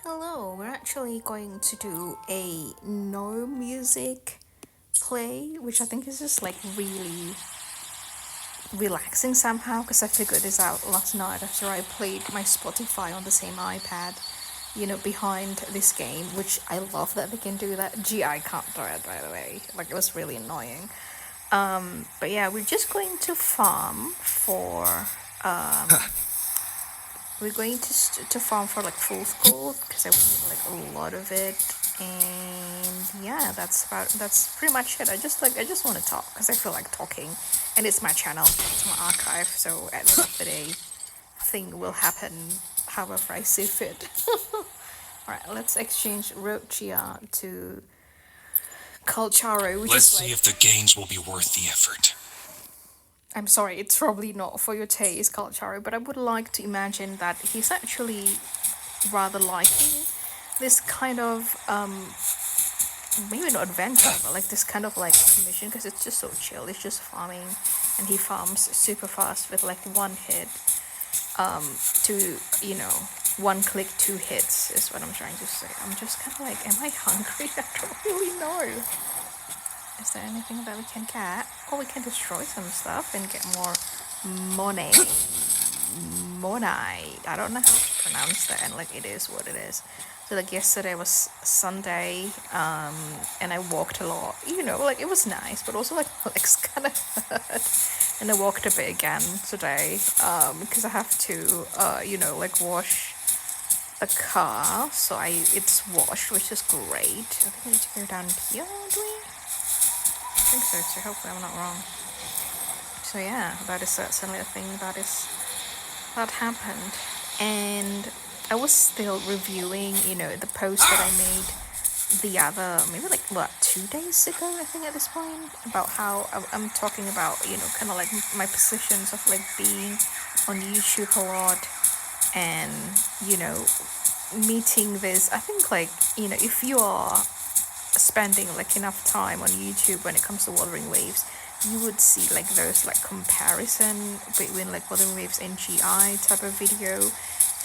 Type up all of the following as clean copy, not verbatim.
Hello, we're actually going to do a no music play, which I think is just like really relaxing somehow because I figured this out last night after I played my Spotify on the same iPad, behind this game, which I love that they can do that. Gee, I can't do it, by the way. Like, it was really annoying. But yeah, we're just going to farm for we're going to farm for like full school because I want like a lot of it, and yeah, that's pretty much it. I just want to talk because I feel like talking, and it's my channel, it's my archive. So at the end of the day, thing will happen however I see fit. All right, let's exchange Rochia to Calcharo, which Let's is see like if the gains will be worth the effort. I'm sorry, it's probably not for your taste, Calcharo, but I would like to imagine that he's actually rather liking this kind of maybe not adventure, but like this kind of like mission because it's just so chill. It's just farming, and he farms super fast with like one hit to one click, two hits is what I'm trying to say. I'm just kind of like, am I hungry? I don't really know. Is there anything that we can get? Or we can destroy some stuff and get more money. Monai. I don't know how to pronounce that, and like it is what it is. So like yesterday was Sunday, and I walked a lot. Like it was nice, but also like my legs kind of hurt. And I walked a bit again today, because I have to, like wash the car. So it's washed, which is great. I think we need to go down here, do we? I think so. So hopefully I'm not wrong. So yeah, that is certainly a thing that happened. And I was still reviewing, the post that I made the other, maybe like, what, 2 days ago, I think at this point, about how I'm talking about, kind of like my positions of like being on YouTube a lot and, you know, meeting this. I think like, if you are spending like enough time on YouTube when it comes to Wuthering Waves, you would see like those like comparison between like Wuthering Waves and GI type of video.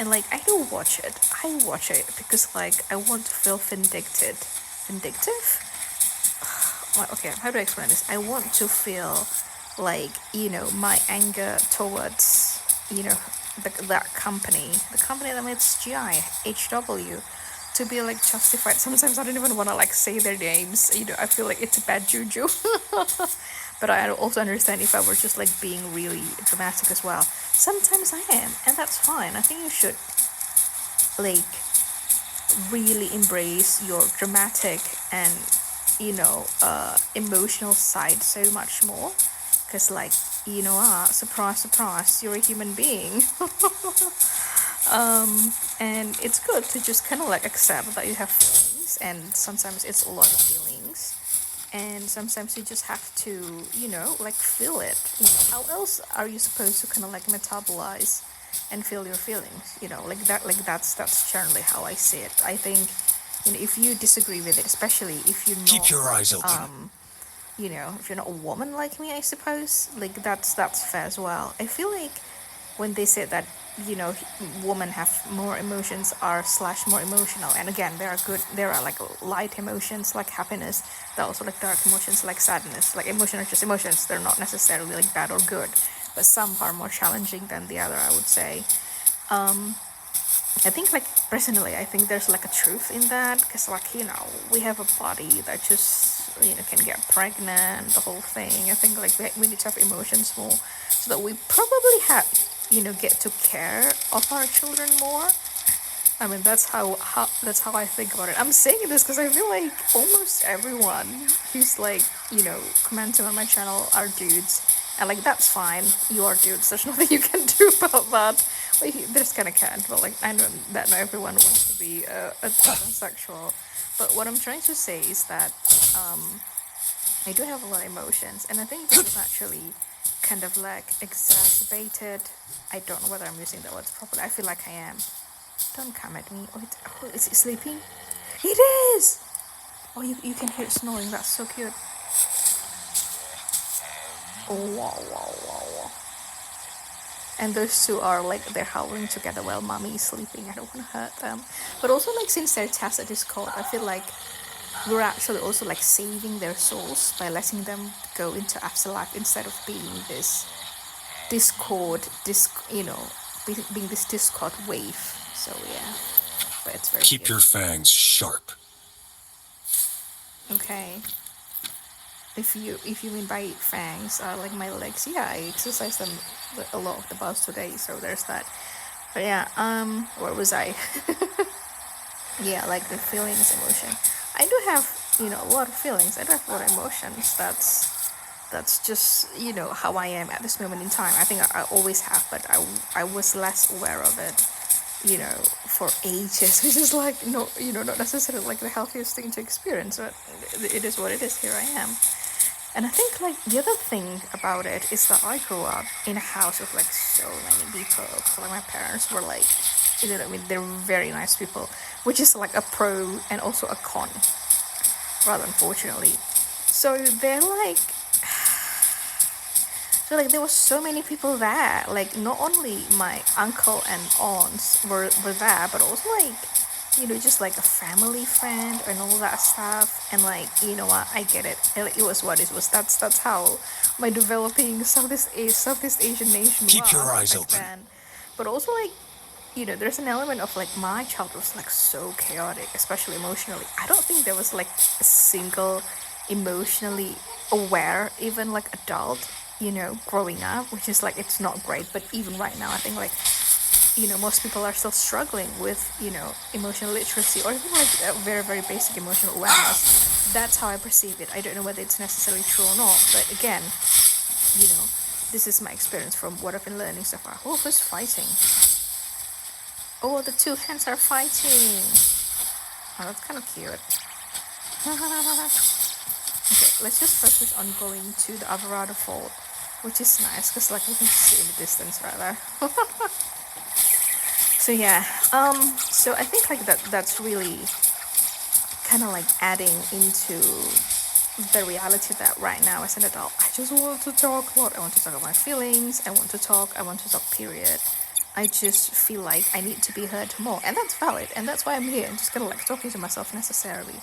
And like I don't watch it. I watch it because like I want to feel vindicted. Vindictive? Well, okay, how do I explain this? I want to feel like, my anger towards, that company, the company that makes GI, HW, to be like justified. Sometimes I don't even want to like say their names. I feel like it's a bad juju. But I also understand if I were just like being really dramatic as well. Sometimes I am, and that's fine. I think you should like really embrace your dramatic and emotional side so much more, because like surprise surprise, you're a human being. And it's good to just kind of like accept that you have feelings, and sometimes it's a lot of feelings, and sometimes you just have to like feel it. How else are you supposed to kind of like metabolize and feel your feelings, like that? Like that's generally how I see it. I think if you disagree with it, especially if you're Keep not your like eyes open. if you're not a woman like me, I suppose, like that's fair as well. I feel like when they say that women have more emotions, are slash more emotional, and again, there are like light emotions like happiness, there are also like dark emotions like sadness. Like emotions are just emotions, they're not necessarily like bad or good, but some are more challenging than the other, I would say. I think, like, personally, I think there's like a truth in that, because, like, we have a body that just, can get pregnant, the whole thing. I think, like, we need to have emotions more so that we probably have, get to care of our children more. I mean, that's how I think about it. I'm saying this because I feel like almost everyone who's like, commenting on my channel are dudes, and like that's fine. You are dudes. There's nothing you can do about that. Like, there's kind of can, but like I know that not everyone wants to be a transsexual. But what I'm trying to say is that I do have a lot of emotions, and I think this is actually kind of like exacerbated. I don't know whether I'm using the words properly. I feel like I am. Don't come at me. Oh, is it sleeping? It is! Oh, you can hear it snoring. That's so cute. Oh, wow, wow, wow, wow. and those two are like they're howling together while mommy is sleeping. I don't want to hurt them, but also like since their tacit discord, I feel like we're actually also like saving their souls by letting them go into afterlife instead of being this being this discord wave. So yeah, but it's very Keep cute. your fangs sharp. Okay. If you mean by fangs, like my legs, yeah, I exercise them a lot of the past 2 days, so there's that. But yeah, where was I? Yeah, like the feelings, emotion. I do have, a lot of feelings. I do have a lot of emotions. That's just, how I am at this moment in time. I think I always have, but I was less aware of it, for ages, which is like not necessarily like the healthiest thing to experience, but it is what it is. Here I am. And I think like the other thing about it is that I grew up in a house of like so many people. So like my parents were like, they're very nice people, which is like a pro and also a con, rather unfortunately. So they're like, there was so many people there. Like not only my uncle and aunts were there, but also like just like a family friend and all that stuff. And like, what, I get it. It was what it was. That's how my developing Southeast Asian nation Keep your was eyes back open. then. But also like, there's an element of like my childhood was like so chaotic, especially emotionally. I don't think there was like a single emotionally aware, even like adult, growing up, which is like it's not great. But even right now, I think like most people are still struggling with, emotional literacy or even like a very, very basic emotional awareness. That's how I perceive it. I don't know whether it's necessarily true or not, but again, you know, this is my experience from what I've been learning so far. Oh, who's fighting? Oh, the two hens are fighting. Oh, that's kind of cute. Okay, let's just focus on going to the other waterfall, which is nice because like we can see in the distance rather. So yeah, so I think like that's really kind of like adding into the reality that right now as an adult, I just want to talk a lot. I want to talk about my feelings. I want to talk, period. I just feel like I need to be heard more. And that's valid. And that's why I'm here. I'm just kind of like talking to myself necessarily.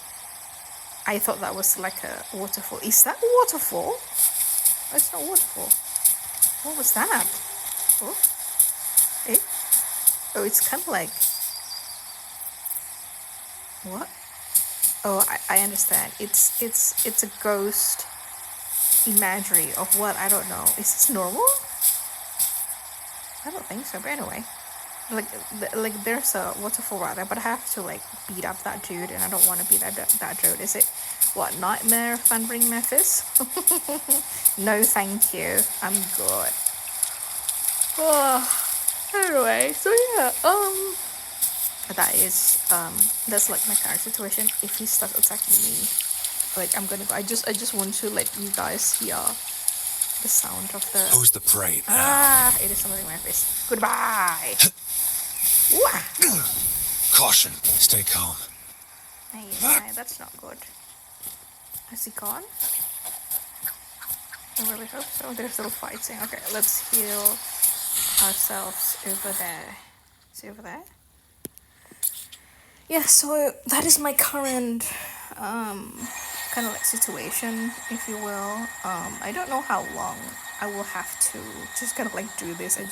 I thought that was like a waterfall. Is that a waterfall? Oh, it's not a waterfall. What was that? Oh, eh? Oh, it's kind of like... What? Oh, I understand. It's a ghost imagery of what? I don't know. Is this normal? I don't think so. But anyway, like there's a waterfall rather, but I have to like beat up that dude, and I don't want to beat that dude. Is it what, Nightmare Thundering Memphis? No, thank you. I'm good. Oh, anyway, so yeah, that's like my current situation. If he starts attacking me, like I'm gonna go. I just want to let you guys hear the sound of the... Who's the prey now? It is something in my face. Goodbye. Wah! Caution. Stay calm. Hey, that's not good. Is he gone? I really hope so. They're still fighting. Okay, let's heal ourselves over there. See over there? Yeah, so that is my current kind of like situation, if you will. I don't know how long I will have to just kind of like do this. I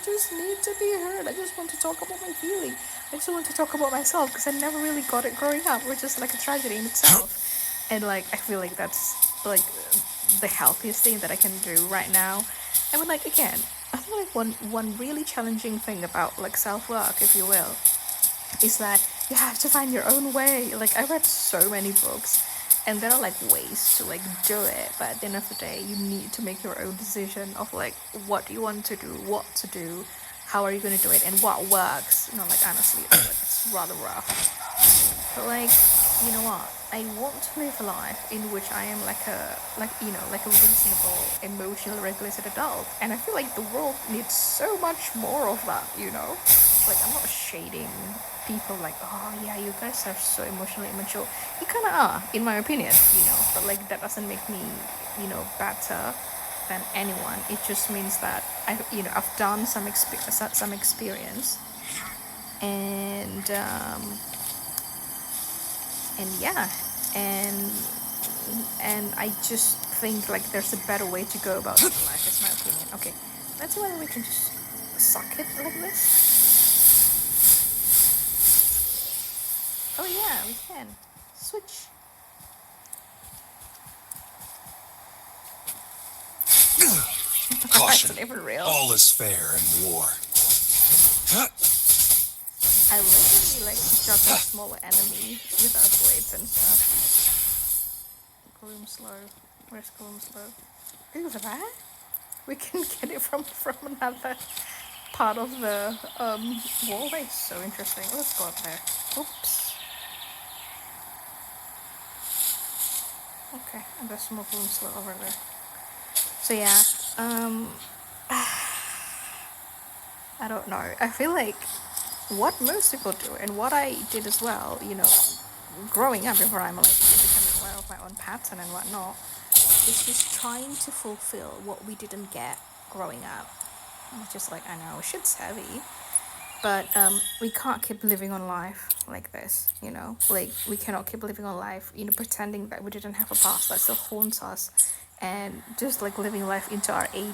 just need to be heard. I just want to talk about my feeling. I just want to talk about myself because I never really got it growing up, which is like a tragedy in itself. And like I feel like that's like the healthiest thing that I can do right now. I mean, like again, I think like one really challenging thing about like self-work, if you will, is that you have to find your own way. Like I read so many books and there are like ways to like do it, but at the end of the day you need to make your own decision of like what you want to do, what to do, how are you going to do it, and what works. Like honestly it's rather rough, but like, you know what, I want to live a life in which I am like a reasonable, emotionally regulated adult, and I feel like the world needs so much more of that. Like I'm not shading people like, oh yeah, you guys are so emotionally immature. You kind of are, in my opinion, but like that doesn't make me, better than anyone. It just means that I've done some experience, and yeah, and I just think like there's a better way to go about life. Is my opinion. Okay, let's see whether we can just suck it like this. Oh yeah, we can. Switch. Caution. It's not even real. All is fair in war. I literally like juggle smaller enemies without blades and stuff. Gloom slow. Where's Gloom slow? Look at that. We can get it from another part of the wall. That is so interesting. Let's go up there. Oops. Okay, and there's more Gloom slow over there. So yeah, I don't know. I feel like what most people do, and what I did as well, growing up before I'm like becoming aware of my own pattern and whatnot, is just trying to fulfill what we didn't get growing up. Which is like, I know, shit's heavy, but we can't keep living on life like this, like we cannot keep living on life, pretending that we didn't have a past that still haunts us, and just like living life into our 80,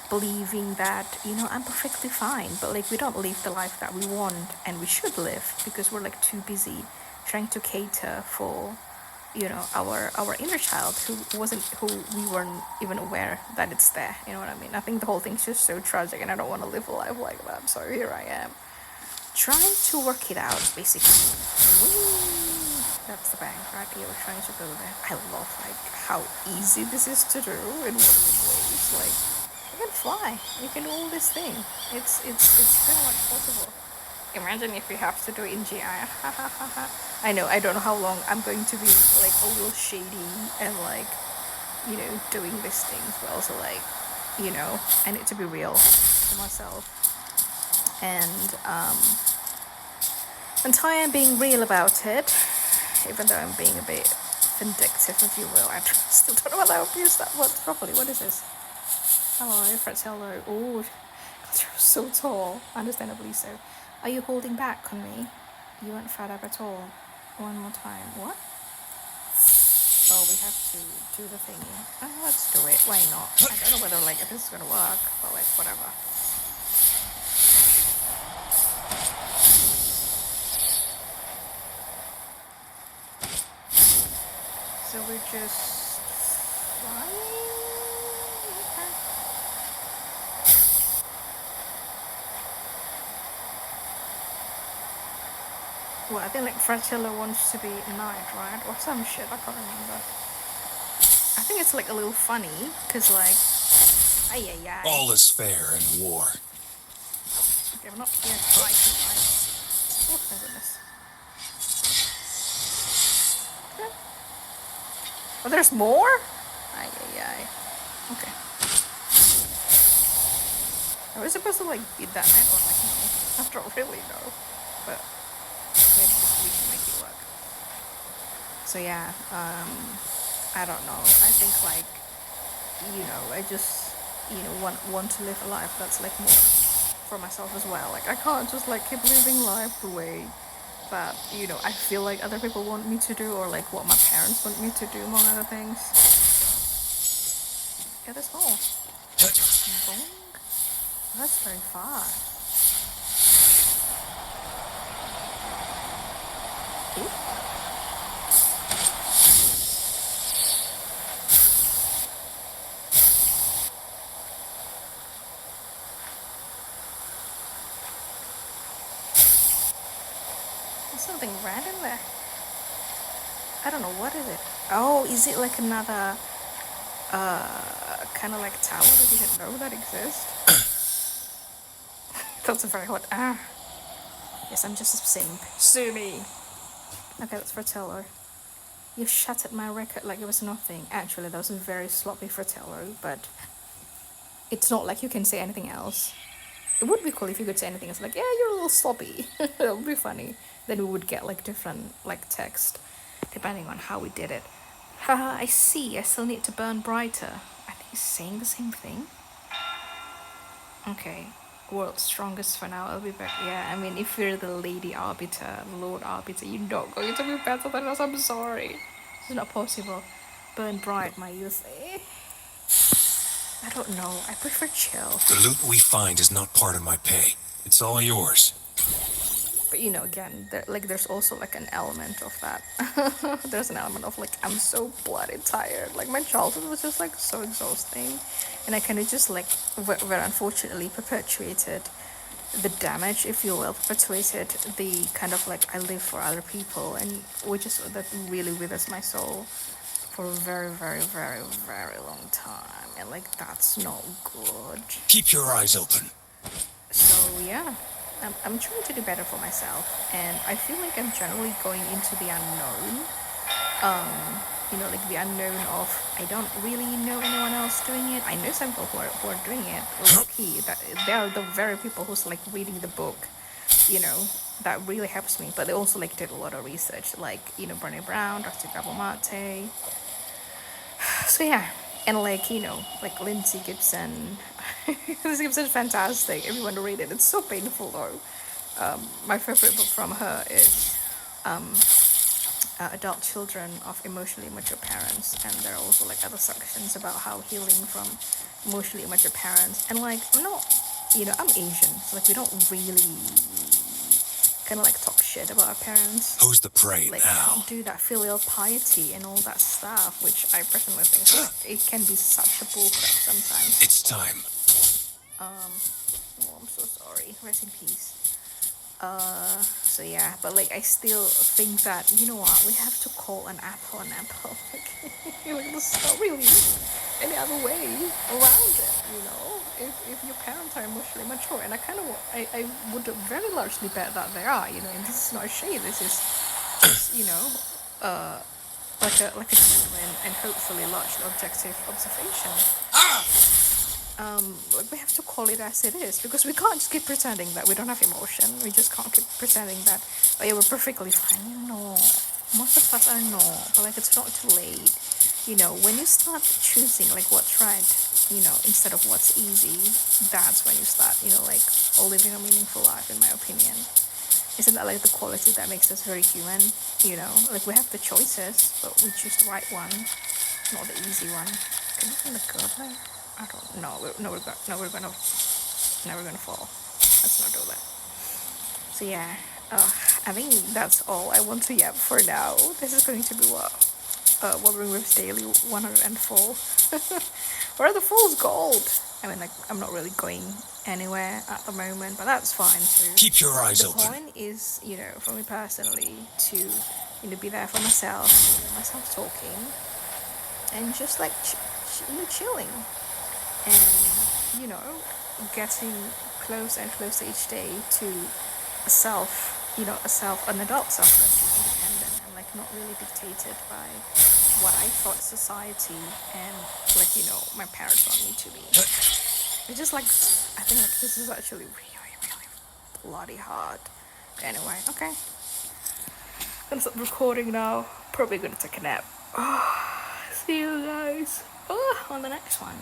believing that I'm perfectly fine, but like we don't live the life that we want and we should live, because we're like too busy trying to cater for our inner child who we weren't even aware that it's there. You know what I mean? I think the whole thing's just so tragic, and I don't want to live a life like that. So here I am, trying to work it out, basically. Whee! That's the bank right here. We're trying to go there. I love like how easy this is to do in Wuthering Waves. Like you can fly, you can do all this thing. It's pretty much possible. Imagine if we have to do it in GI. I know, I don't know how long I'm going to be like a little shady and like, doing these things, but also like, I need to be real to myself. And until I am being real about it, even though I'm being a bit vindictive, if you will, I still don't know whether I've used that word properly. What is this? Hello, Fratello. Oh, you're so tall, understandably so. Are you holding back on me? You weren't fed up at all. One more time. What? Oh, we have to do the thingy. Oh, let's do it. Why not? I don't know whether like if this is gonna work, but like whatever. So we're just flying. Okay. Well, I think like Fratello wants to be knight, right? Or some shit, I can't remember. I think it's like a little funny, cause like, ay. All is fair in war. Okay, I'm not here to fight you, right? Oh my goodness. Okay. Oh, there's more? Ay. Okay. Are we supposed to like beat that man or like no? I don't really know, but maybe we can make it work. So yeah, I don't know. I think like, I just, want to live a life that's like more for myself as well. Like I can't just like keep living life the way that, I feel like other people want me to do, or like what my parents want me to do, among other things. Yeah, there's more. Bong. That's very far. Ooh. There's something red in there. I don't know, what is it? Oh, is it like another kind of like tower that you didn't know that exists? That's a very hot Yes, I'm just a simp. Sue me. Okay, that's Fratello. You shattered my record like it was nothing. Actually, that was a very sloppy Fratello, but it's not like you can say anything else. It would be cool if you could say anything else, like, yeah, you're a little sloppy. That would be funny. Then we would get like different like text, depending on how we did it. Haha, I see. I still need to burn brighter. I think saying the same thing? Okay. World's strongest for now, I'll be back. Yeah, I mean, if you're the Lady Arbiter, Lord Arbiter, you're not going to be better than us. I'm sorry. It's not possible. Burn bright, my youth. I don't know. I prefer chill. The loot we find is not part of my pay. It's all yours. But you know, again, there's also like an element of that. There's an element of like, I'm so bloody tired. Like my childhood was just like so exhausting, and I kind of just like very unfortunately perpetuated the damage, if you will, perpetuated the kind of like I live for other people, and which is that really withers my soul for a very, very, very, very long time, and like that's not good. Keep your eyes open. So yeah, I'm trying to do better for myself, and I feel like I'm generally going into the unknown. You know, like the unknown of I don't really know anyone else doing it. I know some people who are doing it. Lucky that they are the very people who's like reading the book. You know, that really helps me. But they also like did a lot of research, like you know Brené Brown, Dr. Gabor Mate. So yeah, and like you know, like Lindsay Gibson. Lindsay Gibson's fantastic. Everyone read it. It's so painful though. My favorite book from her is Adult Children of Emotionally Immature Parents, and there are also like other sections about how healing from emotionally immature parents. And like I'm not, you know, I'm Asian, so like we don't really kind of like talk shit about our parents. Who's the prey Like now? do that filial piety and all that stuff, which I personally think like, it can be such a bullcrap sometimes. It's time. Oh, I'm so sorry. Rest in peace. So yeah, but like I still think that you know what, we have to call an apple an apple. Like there's not really any other way around it, you know. If your parents are emotionally mature, and I would very largely bet that they are, you know. And this is not a shade. This is just you know, like a genuine and hopefully largely objective observation. Like we have to call it as it is, because we can't just keep pretending that we don't have emotion. We just can't keep pretending that oh yeah, we're perfectly fine. You know, most of us are not, but like it's not too late. You know, when you start choosing like what's right, you know, instead of what's easy, that's when you start, you know, like living a meaningful life. In my opinion, isn't that like the quality that makes us very human? You know, like we have the choices, but we choose the right one, not the easy one. Can you find the girl there? I don't know. We're gonna fall. Let's not do that. So yeah, I think that's all I want to yap for now. This is going to be what Wuthering Waves Daily 104. Where are the fool's gold? I mean, like I'm not really going anywhere at the moment, but that's fine too. Keep your eyes The open. point is, you know, for me personally, to you know be there for myself, hear myself talking, and just like chilling. And you know getting close and closer each day to a self, you know, an adult self that's independent and like not really dictated by what I thought society and like you know my parents want me to be. It's just like I think like this is actually really really bloody hard. Anyway, okay, I'm gonna stop recording now, probably gonna take a nap. See you guys on the next one.